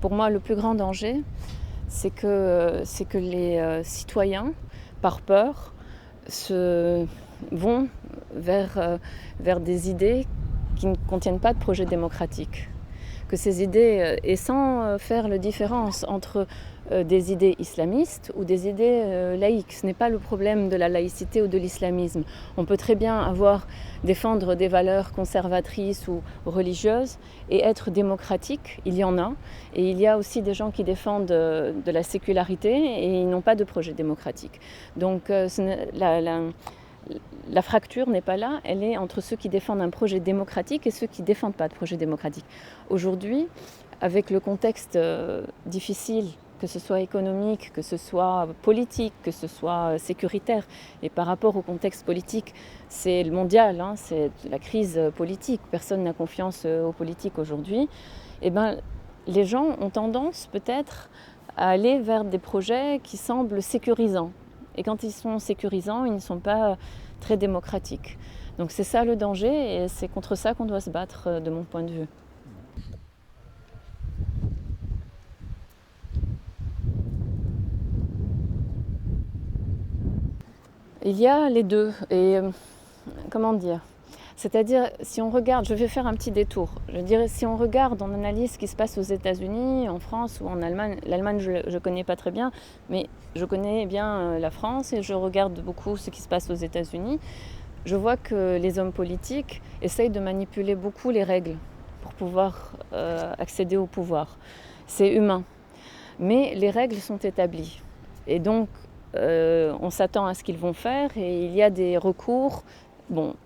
Pour moi, le plus grand danger, c'est que les citoyens, par peur, se vont vers des idées qui ne contiennent pas de projet démocratique. Que ces idées, et sans faire la différence entre des idées islamistes ou des idées laïques. Ce n'est pas le problème de la laïcité ou de l'islamisme. On peut très bien défendre des valeurs conservatrices ou religieuses et être démocratique, il y en a. Et il y a aussi des gens qui défendent de la sécularité et ils n'ont pas de projet démocratique. Donc la fracture n'est pas là, elle est entre ceux qui défendent un projet démocratique et ceux qui ne défendent pas de projet démocratique. Aujourd'hui, avec le contexte difficile, que ce soit économique, que ce soit politique, que ce soit sécuritaire, et par rapport au contexte politique, c'est le mondial, c'est la crise politique, personne n'a confiance aux politiques aujourd'hui, et les gens ont tendance peut-être à aller vers des projets qui semblent sécurisants. Et quand ils sont sécurisants, ils ne sont pas très démocratiques. Donc c'est ça le danger et c'est contre ça qu'on doit se battre de mon point de vue. Il y a les deux. Et comment dire ? C'est-à-dire, si on regarde, je vais faire un petit détour. Je dirais, si on regarde, on analyse ce qui se passe aux États-Unis, en France ou en Allemagne. L'Allemagne, je ne connais pas très bien, mais je connais bien la France et je regarde beaucoup ce qui se passe aux États-Unis. Je vois que les hommes politiques essayent de manipuler beaucoup les règles pour pouvoir accéder au pouvoir. C'est humain. Mais les règles sont établies. Et donc, on s'attend à ce qu'ils vont faire et il y a des recours. Bon,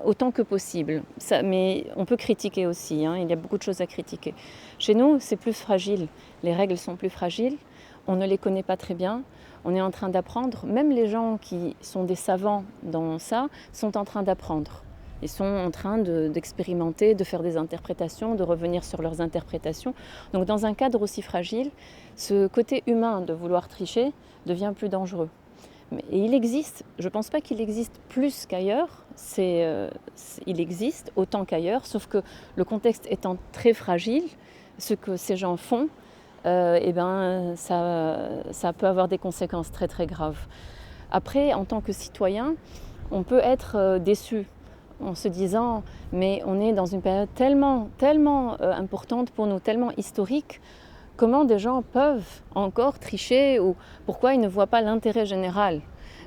autant que possible, mais on peut critiquer aussi, il y a beaucoup de choses à critiquer. Chez nous, c'est plus fragile, les règles sont plus fragiles, on ne les connaît pas très bien, on est en train d'apprendre, même les gens qui sont des savants dans ça sont en train d'apprendre. Ils sont en train d'expérimenter, de faire des interprétations, de revenir sur leurs interprétations. Donc dans un cadre aussi fragile, ce côté humain de vouloir tricher devient plus dangereux. Et il existe, je ne pense pas qu'il existe plus qu'ailleurs, il existe autant qu'ailleurs, sauf que le contexte étant très fragile, ce que ces gens font, ça peut avoir des conséquences très très graves. Après, en tant que citoyen, on peut être déçu en se disant mais on est dans une période tellement importante pour nous, tellement historique. Comment des gens peuvent encore tricher ou pourquoi ils ne voient pas l'intérêt général?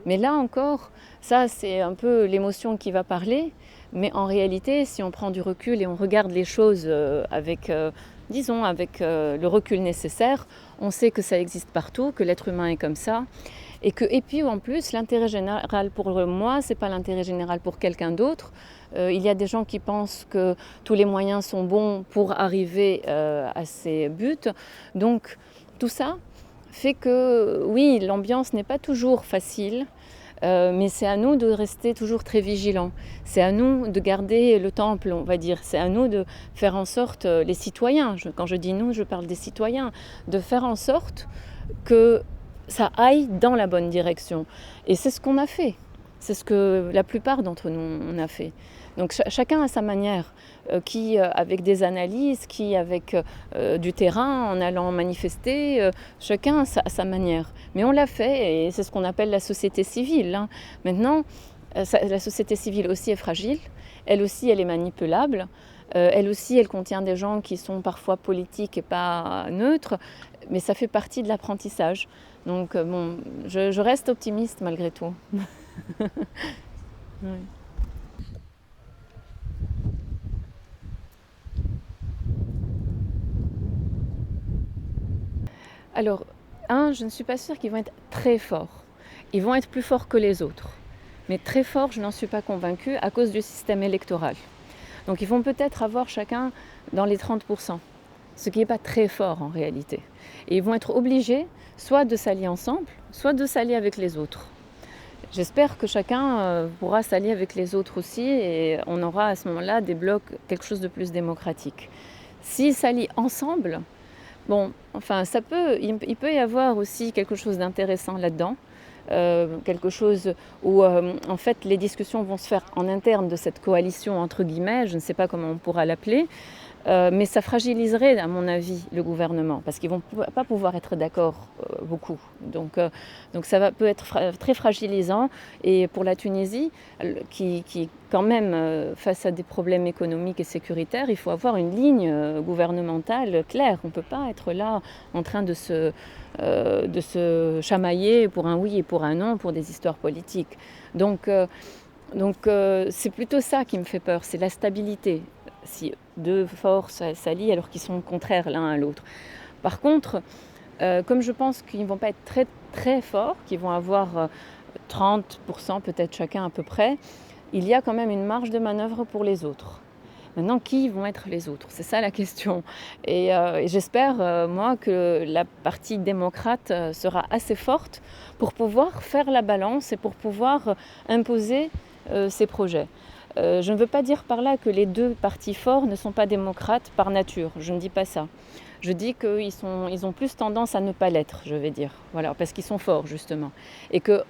Mais là encore, ça c'est un peu l'émotion qui va parler, mais en réalité, si on prend du recul et on regarde les choses avec le recul nécessaire, on sait que ça existe partout, que l'être humain est comme ça, et puis en plus, l'intérêt général pour moi, c'est pas l'intérêt général pour quelqu'un d'autre. Il y a des gens qui pensent que tous les moyens sont bons pour arriver à ces buts. Donc tout ça fait que oui, l'ambiance n'est pas toujours facile, mais c'est à nous de rester toujours très vigilants. C'est à nous de garder le temple, on va dire. C'est à nous de faire en sorte, les citoyens, quand je dis nous, je parle des citoyens, de faire en sorte que ça aille dans la bonne direction. Et c'est ce qu'on a fait. C'est ce que la plupart d'entre nous on a fait. Donc chacun a sa manière, qui avec des analyses, qui avec du terrain, en allant manifester, chacun a sa manière. Mais on l'a fait et c'est ce qu'on appelle la société civile. Maintenant, la société civile aussi est fragile, elle aussi elle est manipulable, elle aussi elle contient des gens qui sont parfois politiques et pas neutres, mais ça fait partie de l'apprentissage. Donc je reste optimiste malgré tout. Oui. Alors, je ne suis pas sûre qu'ils vont être très forts. Ils vont être plus forts que les autres. Mais très forts, je n'en suis pas convaincue à cause du système électoral. Donc ils vont peut-être avoir chacun dans les 30%, ce qui n'est pas très fort en réalité. Et ils vont être obligés soit de s'allier ensemble, soit de s'allier avec les autres. J'espère que chacun pourra s'allier avec les autres aussi et on aura à ce moment-là des blocs, quelque chose de plus démocratique. S'ils s'allient ensemble, il peut y avoir aussi quelque chose d'intéressant là-dedans, quelque chose où en fait les discussions vont se faire en interne de cette coalition entre guillemets, je ne sais pas comment on pourra l'appeler, Mais ça fragiliserait, à mon avis, le gouvernement, parce qu'ils ne vont pas pouvoir être d'accord beaucoup. Donc ça peut être très fragilisant. Et pour la Tunisie, qui quand même, face à des problèmes économiques et sécuritaires, il faut avoir une ligne gouvernementale claire. On ne peut pas être là en train de se chamailler pour un oui et pour un non, pour des histoires politiques. Donc c'est plutôt ça qui me fait peur, c'est la stabilité. Si deux forces s'allient alors qu'ils sont contraires l'un à l'autre. Par contre, comme je pense qu'ils ne vont pas être très très forts, qu'ils vont avoir 30% peut-être chacun à peu près, il y a quand même une marge de manœuvre pour les autres. Maintenant, qui vont être les autres? C'est ça la question. Et j'espère, moi, que la partie démocrate sera assez forte pour pouvoir faire la balance et pour pouvoir imposer ses projets. Je ne veux pas dire par là que les deux partis forts ne sont pas démocrates par nature. Je ne dis pas ça. Je dis qu'ils ont plus tendance à ne pas l'être, je vais dire. Voilà, parce qu'ils sont forts, justement. Et qu'à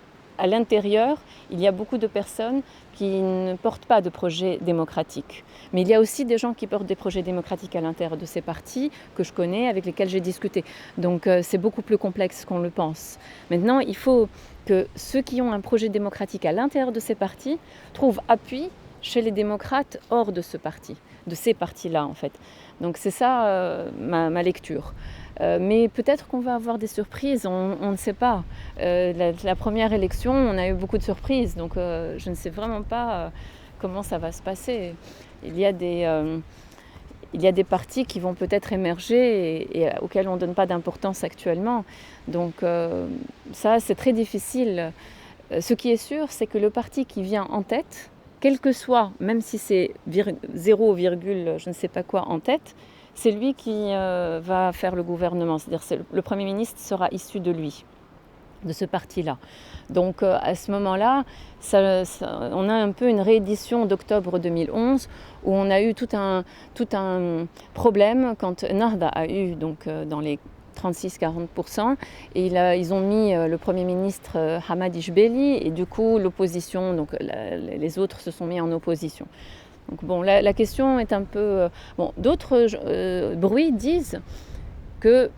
l'intérieur, il y a beaucoup de personnes qui ne portent pas de projet démocratique. Mais il y a aussi des gens qui portent des projets démocratiques à l'intérieur de ces partis que je connais, avec lesquels j'ai discuté. Donc c'est beaucoup plus complexe qu'on le pense. Maintenant, il faut que ceux qui ont un projet démocratique à l'intérieur de ces partis trouvent appui chez les démocrates hors de ce parti, de ces partis-là en fait. Donc c'est ça ma lecture. Mais peut-être qu'on va avoir des surprises, on ne sait pas. La première élection, on a eu beaucoup de surprises, donc je ne sais vraiment pas comment ça va se passer. Il y a des partis qui vont peut-être émerger et auxquels on ne donne pas d'importance actuellement. Donc ça, c'est très difficile. Ce qui est sûr, c'est que le parti qui vient en tête, quel que soit, même si c'est 0, je ne sais pas quoi en tête, c'est lui qui va faire le gouvernement. C'est-à-dire le Premier ministre sera issu de lui, de ce parti-là. Donc à ce moment-là, on a un peu une réédition d'octobre 2011 où on a eu tout un problème quand Nahda a eu, donc, dans les 36-40%, et ils ont mis le Premier ministre Hamad Ijbeli, et du coup l'opposition, donc les autres se sont mis en opposition. Donc bon, la question est un peu... Bon, d'autres bruits disent que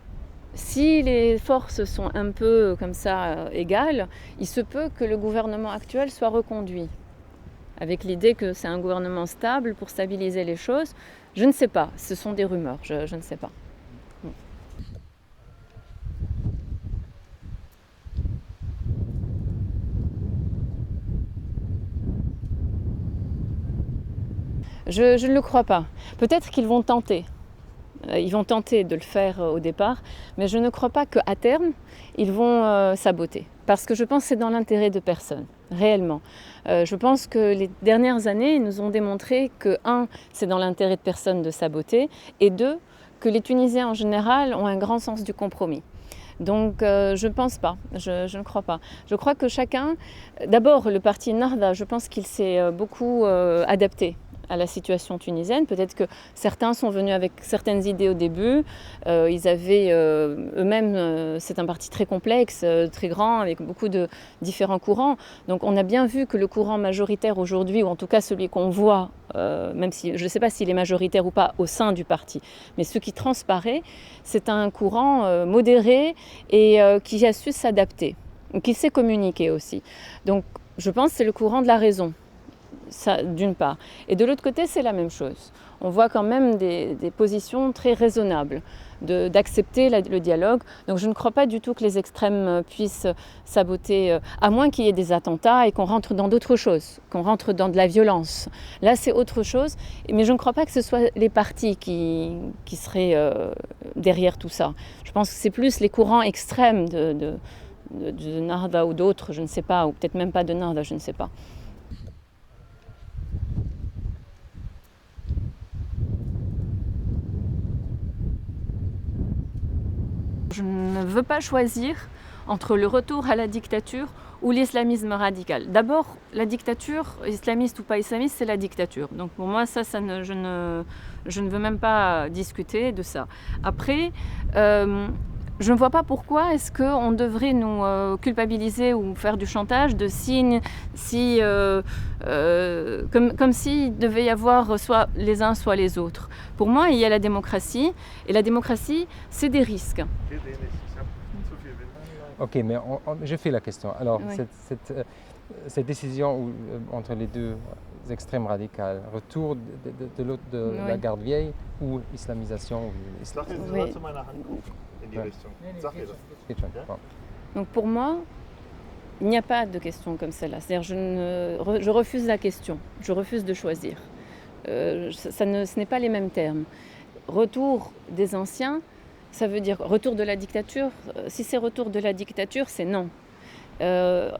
si les forces sont un peu comme ça égales, il se peut que le gouvernement actuel soit reconduit, avec l'idée que c'est un gouvernement stable pour stabiliser les choses. Je ne sais pas, ce sont des rumeurs, je ne sais pas. Je ne le crois pas. Peut-être qu'ils vont tenter. Ils vont tenter de le faire au départ, mais je ne crois pas qu'à terme, ils vont saboter. Parce que je pense que c'est dans l'intérêt de personne, réellement. Je pense que les dernières années nous ont démontré que, un, c'est dans l'intérêt de personne de saboter, et deux, que les Tunisiens en général ont un grand sens du compromis. Donc je ne pense pas, je ne crois pas. Je crois que chacun, d'abord le parti Nahda, je pense qu'il s'est beaucoup adapté à la situation tunisienne. Peut-être que certains sont venus avec certaines idées au début. Ils avaient eux-mêmes, c'est un parti très complexe, très grand, avec beaucoup de différents courants. Donc on a bien vu que le courant majoritaire aujourd'hui, ou en tout cas celui qu'on voit, même si je ne sais pas s'il est majoritaire ou pas au sein du parti, mais ce qui transparaît, c'est un courant modéré et qui a su s'adapter, qui sait communiquer aussi. Donc je pense que c'est le courant de la raison. Ça, d'une part. Et de l'autre côté, c'est la même chose. On voit quand même des positions très raisonnables d'accepter le dialogue. Donc je ne crois pas du tout que les extrêmes puissent saboter, à moins qu'il y ait des attentats et qu'on rentre dans d'autres choses, qu'on rentre dans de la violence. Là, c'est autre chose. Mais je ne crois pas que ce soit les partis qui seraient derrière tout ça. Je pense que c'est plus les courants extrêmes de Nahda ou d'autres, je ne sais pas, ou peut-être même pas de Nahda, je ne sais pas. Je ne veux pas choisir entre le retour à la dictature ou l'islamisme radical. D'abord, la dictature, islamiste ou pas islamiste, c'est la dictature. Donc pour moi, ça je ne veux même pas discuter de ça. Après, je ne vois pas pourquoi est-ce qu'on devrait nous culpabiliser ou faire du chantage de signes comme s'il devait y avoir soit les uns soit les autres. Pour moi, il y a la démocratie et la démocratie, c'est des risques. Ok, mais je fais la question. Alors, Oui. cette décision entre les deux extrêmes radicales, retour de la Oui. garde vieille ou islamisation Sag jetzt Oui. mal zu meiner Hand in die Ja. Richtung. Sag ihr das. Geht schon. Ja. Bon. Donc pour moi, il n'y a pas de question comme celle-là. C'est-à-dire je refuse la question, je refuse de choisir. Ce n'est pas les mêmes termes. Retour des anciens, ça veut dire retour de la dictature. Si c'est retour de la dictature, c'est non.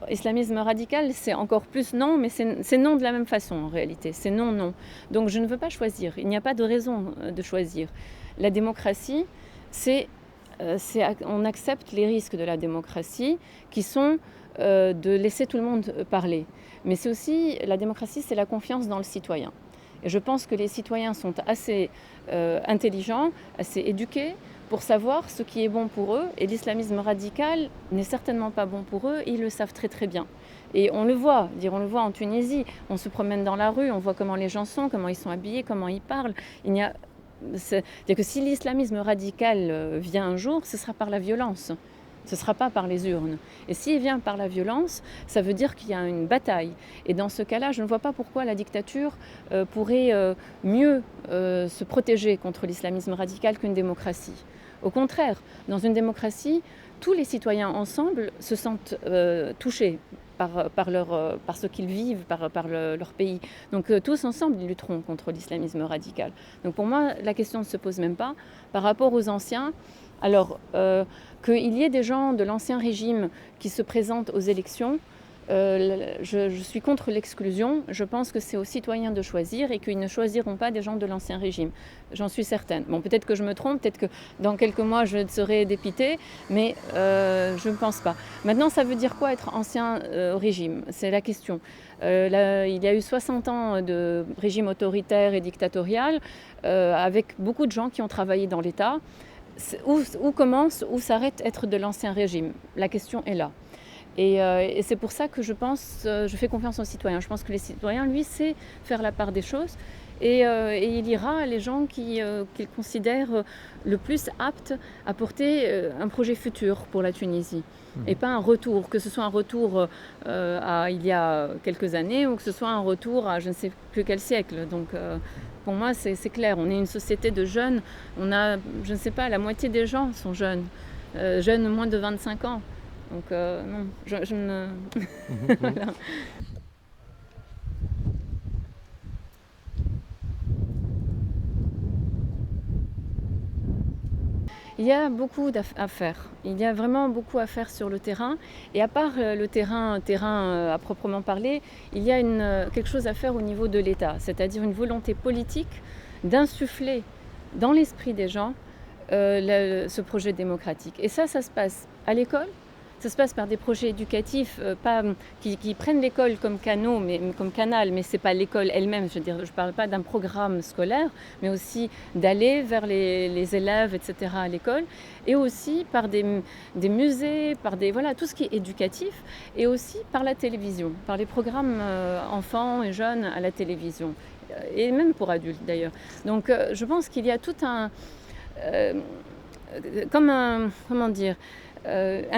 Islamisme radical, c'est encore plus non, mais c'est non de la même façon en réalité. C'est non, non. Donc je ne veux pas choisir. Il n'y a pas de raison de choisir. La démocratie, on accepte les risques de la démocratie qui sont de laisser tout le monde parler. Mais c'est aussi, la démocratie, c'est la confiance dans le citoyen. Et je pense que les citoyens sont assez intelligents, assez éduqués pour savoir ce qui est bon pour eux. Et l'islamisme radical n'est certainement pas bon pour eux, et ils le savent très très bien. Et on le voit en Tunisie, on se promène dans la rue, on voit comment les gens sont, comment ils sont habillés, comment ils parlent. C'est-à-dire que si l'islamisme radical vient un jour, ce sera par la violence. Ce ne sera pas par les urnes. Et s'il vient par la violence, ça veut dire qu'il y a une bataille. Et dans ce cas-là, je ne vois pas pourquoi la dictature pourrait mieux se protéger contre l'islamisme radical qu'une démocratie. Au contraire, dans une démocratie, tous les citoyens ensemble se sentent touchés par ce qu'ils vivent, par leur pays. Donc tous ensemble, ils lutteront contre l'islamisme radical. Donc pour moi, la question ne se pose même pas. Par rapport aux anciens, alors qu'il y ait des gens de l'ancien régime qui se présentent aux élections, je suis contre l'exclusion. Je pense que c'est aux citoyens de choisir et qu'ils ne choisiront pas des gens de l'ancien régime. J'en suis certaine. Bon, peut-être que je me trompe, peut-être que dans quelques mois je serai dépitée, mais je ne pense pas. Maintenant, ça veut dire quoi être ancien régime? C'est la question. Il y a eu 60 ans de régime autoritaire et dictatorial avec beaucoup de gens qui ont travaillé dans l'État. Où commence, où s'arrête être de l'ancien régime? La question est là. Et c'est pour ça que je fais confiance aux citoyens. Je pense que les citoyens, lui, sait faire la part des choses. Et il ira les gens qu'il considère le plus aptes à porter un projet futur pour la Tunisie. Et pas un retour, que ce soit un retour à il y a quelques années ou que ce soit un retour à je ne sais plus quel siècle. Donc pour moi, c'est clair. On est une société de jeunes. On a, je ne sais pas, la moitié des gens sont jeunes. Jeunes moins de 25 ans. Donc non, je ne... Voilà. Il y a beaucoup à faire. Il y a vraiment beaucoup à faire sur le terrain. Et à part le terrain à proprement parler, il y a quelque chose à faire au niveau de l'État, c'est-à-dire une volonté politique d'insuffler dans l'esprit des gens ce projet démocratique. Et ça se passe à l'école. Ça se passe par des projets éducatifs qui prennent l'école comme canal, mais ce n'est pas l'école elle-même. Je ne parle pas d'un programme scolaire, mais aussi d'aller vers les élèves, etc. à l'école, et aussi par des musées, voilà, tout ce qui est éducatif, et aussi par la télévision, par les programmes enfants et jeunes à la télévision, et même pour adultes d'ailleurs. Donc je pense qu'il y a tout un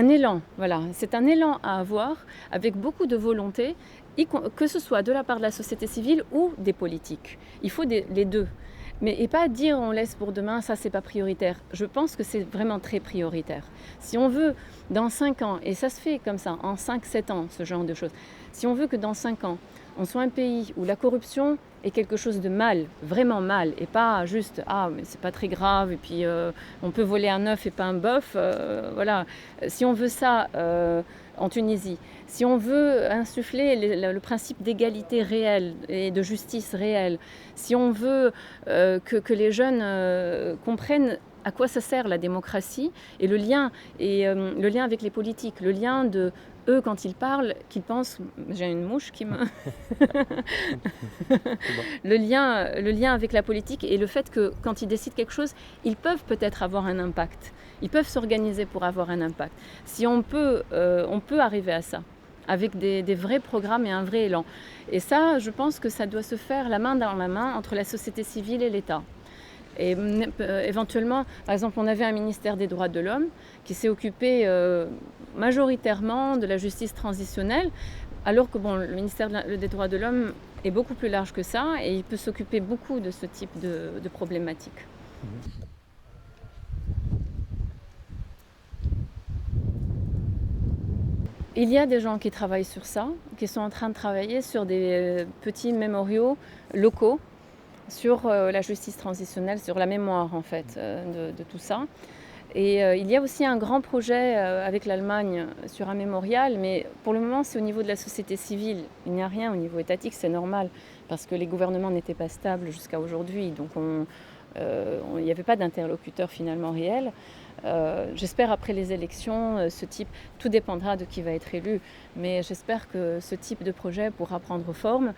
élan, voilà. C'est un élan à avoir avec beaucoup de volonté, que ce soit de la part de la société civile ou des politiques. Il faut les deux. Et pas dire on laisse pour demain, ça c'est pas prioritaire. Je pense que c'est vraiment très prioritaire. Si on veut dans 5 ans, et ça se fait comme ça, en 5-7 ans, ce genre de choses, si on veut que dans 5 ans, on soit un pays où la corruption est quelque chose de mal, vraiment mal, et pas juste « ah, mais c'est pas très grave, et puis on peut voler un œuf et pas un bœuf », voilà. Si on veut ça en Tunisie, si on veut insuffler le principe d'égalité réelle et de justice réelle, si on veut que les jeunes comprennent à quoi ça sert la démocratie et le lien avec les politiques, le lien de eux quand ils parlent, qu'ils pensent, j'ai une mouche qui me... le lien avec la politique et le fait que quand ils décident quelque chose, ils peuvent peut-être avoir un impact. Ils peuvent s'organiser pour avoir un impact. Si on peut arriver à ça, avec des vrais programmes et un vrai élan. Et ça, je pense que ça doit se faire la main dans la main entre la société civile et l'État. Et éventuellement, par exemple, on avait un ministère des droits de l'homme qui s'est occupé majoritairement de la justice transitionnelle, alors que le ministère des droits de l'homme est beaucoup plus large que ça et il peut s'occuper beaucoup de ce type de problématiques. Il y a des gens qui travaillent sur ça, qui sont en train de travailler sur des petits mémoriaux locaux, sur la justice transitionnelle, sur la mémoire en fait de tout ça. Et il y a aussi un grand projet avec l'Allemagne sur un mémorial, mais pour le moment c'est au niveau de la société civile. Il n'y a rien au niveau étatique, c'est normal, parce que les gouvernements n'étaient pas stables jusqu'à aujourd'hui, donc il n'y avait pas d'interlocuteur finalement réel. J'espère après les élections, tout dépendra de qui va être élu, mais j'espère que ce type de projet pourra prendre forme.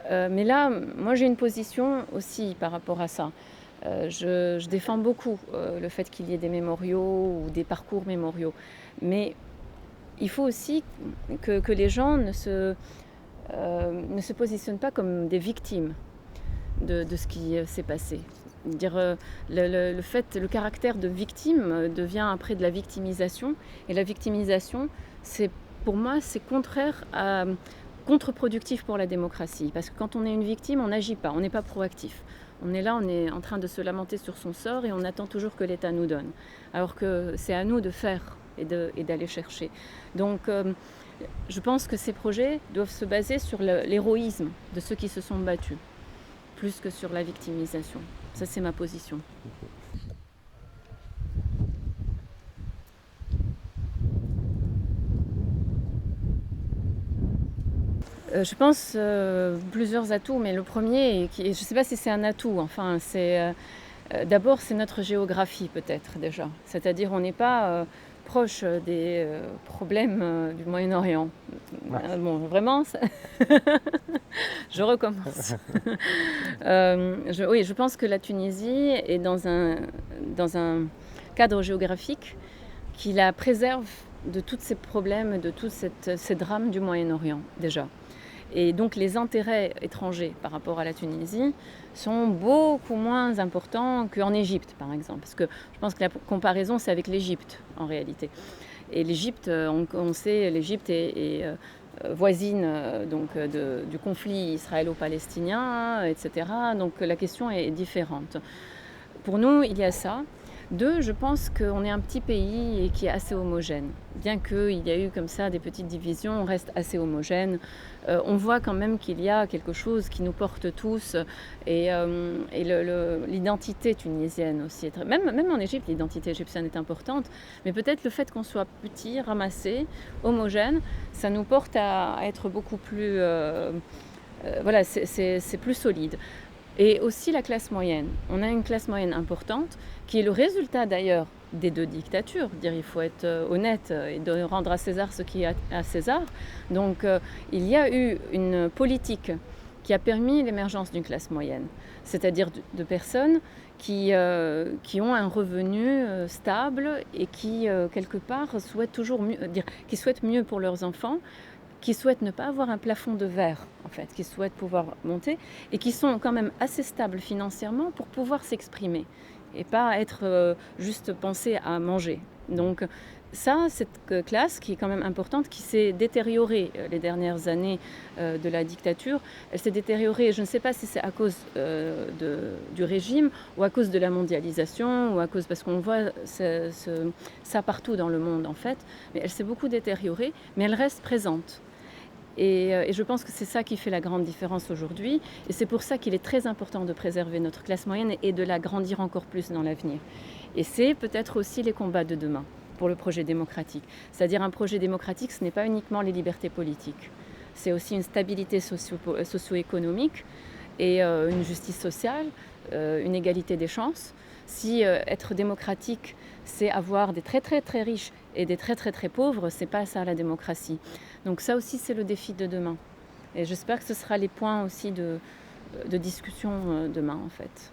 Mais là, moi j'ai une position aussi par rapport à ça. Je défends beaucoup le fait qu'il y ait des mémoriaux ou des parcours mémoriaux. Mais il faut aussi que les gens ne se positionnent pas comme des victimes de ce qui s'est passé. Le caractère de victime devient après de la victimisation. Et la victimisation, pour moi, c'est contre-productif pour la démocratie. Parce que quand on est une victime, on n'agit pas, on n'est pas proactif. On est là, on est en train de se lamenter sur son sort et on attend toujours que l'État nous donne. Alors que c'est à nous de faire et d'aller chercher. Donc je pense que ces projets doivent se baser sur l'héroïsme de ceux qui se sont battus, plus que sur la victimisation. Ça, c'est ma position. Je pense plusieurs atouts, mais le premier, je ne sais pas si c'est un atout, enfin, d'abord c'est notre géographie peut-être déjà. C'est-à-dire on n'est pas proche des problèmes du Moyen-Orient. Bon, vraiment, je recommence. Oui, je pense que la Tunisie est dans un cadre géographique qui la préserve de tous ces problèmes, de tous ces drames du Moyen-Orient déjà. Et donc les intérêts étrangers par rapport à la Tunisie sont beaucoup moins importants qu'en Égypte, par exemple. Parce que je pense que la comparaison, c'est avec l'Égypte, en réalité. Et l'Égypte, on sait, l'Égypte est voisine du conflit israélo-palestinien, etc. Donc la question est différente. Pour nous, il y a ça. Deux, je pense qu'on est un petit pays qui est assez homogène. Bien qu'il y a eu comme ça des petites divisions, on reste assez homogène. On voit quand même qu'il y a quelque chose qui nous porte tous. Et l'identité tunisienne aussi. Même en Égypte, l'identité égyptienne est importante. Mais peut-être le fait qu'on soit petit, ramassé, homogène, ça nous porte à être beaucoup plus... voilà, c'est plus solide. Et aussi la classe moyenne. On a une classe moyenne importante, qui est le résultat d'ailleurs des deux dictatures. Il faut être honnête et de rendre à César ce qui est à César. Donc il y a eu une politique qui a permis l'émergence d'une classe moyenne, c'est-à-dire de personnes qui ont un revenu stable et qui, quelque part, souhaitent toujours mieux, qui souhaitent mieux pour leurs enfants, qui souhaitent ne pas avoir un plafond de verre, en fait, qui souhaitent pouvoir monter et qui sont quand même assez stables financièrement pour pouvoir s'exprimer et pas être juste pensé à manger. Donc ça, cette classe qui est quand même importante, qui s'est détériorée les dernières années de la dictature, elle s'est détériorée, je ne sais pas si c'est à cause du régime ou à cause de la mondialisation ou à cause, parce qu'on voit ça partout dans le monde en fait, mais elle s'est beaucoup détériorée, mais elle reste présente. Et je pense que c'est ça qui fait la grande différence aujourd'hui. Et c'est pour ça qu'il est très important de préserver notre classe moyenne et de la grandir encore plus dans l'avenir. Et c'est peut-être aussi les combats de demain pour le projet démocratique. C'est-à-dire un projet démocratique, ce n'est pas uniquement les libertés politiques. C'est aussi une stabilité socio-économique et une justice sociale, une égalité des chances. Si être démocratique, c'est avoir des très très très riches et des très très très pauvres, c'est pas ça la démocratie. Donc ça aussi c'est le défi de demain. Et j'espère que ce sera les points aussi de discussion demain en fait.